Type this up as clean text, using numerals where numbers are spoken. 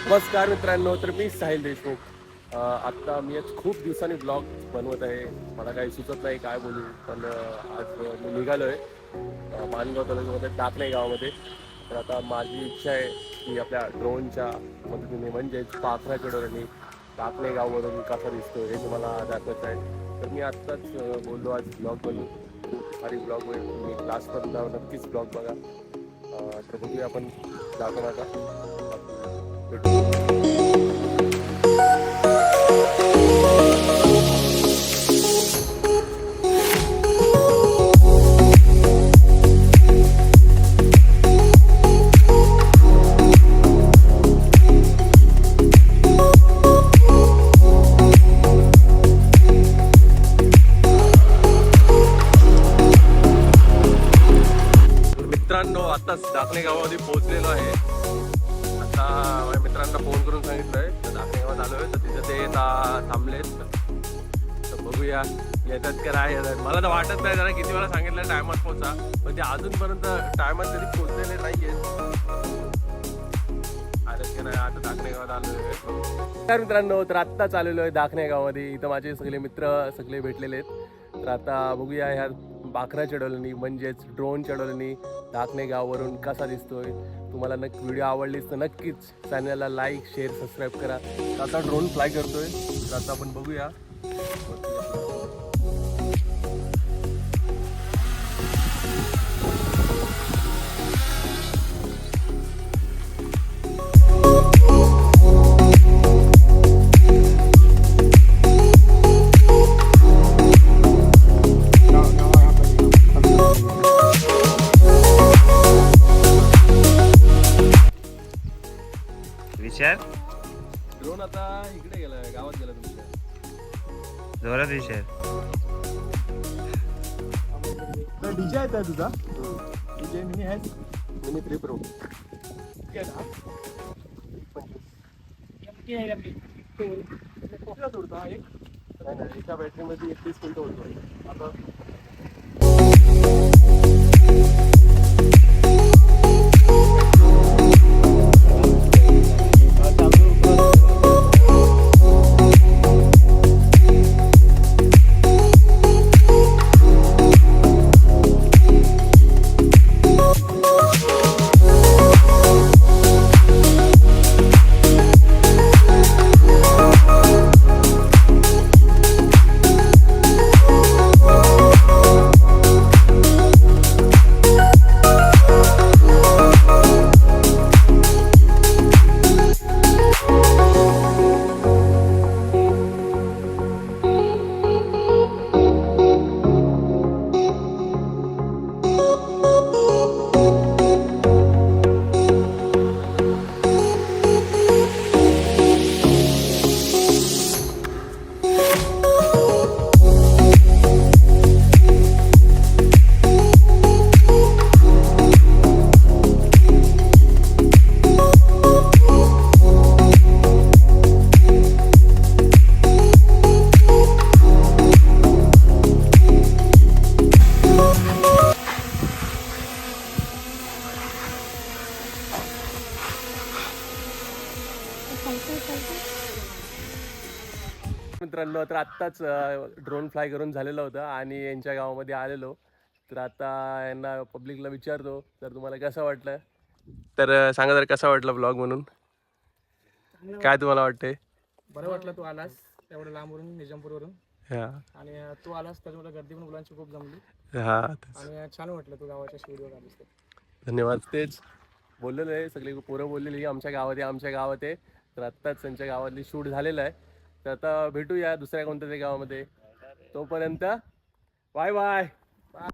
नमस्कार मित्रांनो, तर मी साहिल देशमुख. आत्ता मी आज खूप दिवसांनी ब्लॉग बनवत आहे. मला काही सुचत नाही काय बोलू, पण आज मी निघालो आहे मानगाव तालुक्यामध्ये टाकणे गावामध्ये. तर आता माझी इच्छा आहे की आपल्या ड्रोनच्या मदतीने म्हणजेच पाखरा चढवल्याने टाकणे गाववरून कसा दिसतो हे तुम्हाला दाखवायचं आहे. तर मी आत्ताच बोललो आज ब्लॉग बनवू, खूप भारी ब्लॉग होईल. तुम्ही क्लासपर्यंत नक्कीच ब्लॉग बघा. तर बघूया आपण जातो आता. मित्रांनो, आताच दाखणे गावामध्ये पोहोचलेलो आहे. आता माझ्या मित्रांना फोन करून सांगितलंय तर दाखणे गावात आलोय, तर तिथे ते थांबलेत. तर बघूया येतात का नाही येतात. मला तर वाटत नाही, जरा किती वेळा सांगितलं टायमात पोहोचा, पण ते अजूनपर्यंत टायमात कधी पोहोचलेले नाहीये. आलेत का नाही आता दाखणे गावात आलोय. तर मित्रांनो, तर आत्ताच आलेलो आहे दाखणे गावामध्ये. इथं माझे सगळे मित्र सगळे भेटलेले आहेत. तर आता बघूया ह्या पाखरा चढवल्याने म्हणजेच ड्रोन चढवल्याने दाखणे गावावरून कसा दिसतोय. तुम्हाला व्हिडिओ आवडलीच तर नक्कीच चॅनलला लाईक शेअर सबस्क्राईब करा. तर आता ड्रोन फ्लाय करतोय, तर आता आपण बघूया. विचार ड्रोन आता इकडे गेला, गावात गेला तुमच्या. जोरात विचार. डीजे आहे का तुझा? डीजे मिनी आहे. Mini 3 pro. कितीला सोडतो हा एक? नाही नाही, एका बॅटरीमध्ये 31 मिनिटं होतो आता. मित्रांनो, तर आत्ताच ड्रोन फ्लाय करून झालेलं होतं आणि यांच्या गावामध्ये आलेलो. तर आता यांना पब्लिकला विचारतो तर तुम्हाला कसं वाटलं. तर सांगा जर कसा वाटलं ब्लॉग म्हणून, काय तुम्हाला वाटतंय? बरं वाटलं तू आलास एवढं लांबवरून निजामपूरवरून. हा आणि तू आलास त्याच्यामुळे गर्दी पण मुलांची खूप जमली. हा आणि छान वाटलं तू गावाच्या शिवडीवर आलीस तर. धन्यवाद. तेच बोललेलं आहे, सगळी पोरं बोललेली आमच्या गावात आहे आमच्या गावात आहे. तर आत्ताच त्यांच्या गावातली शूट झालेलं आहे. तर आता भेटूया दुसऱ्या कोणत्या तरी गावामध्ये. तोपर्यंत बाय बाय. बाय.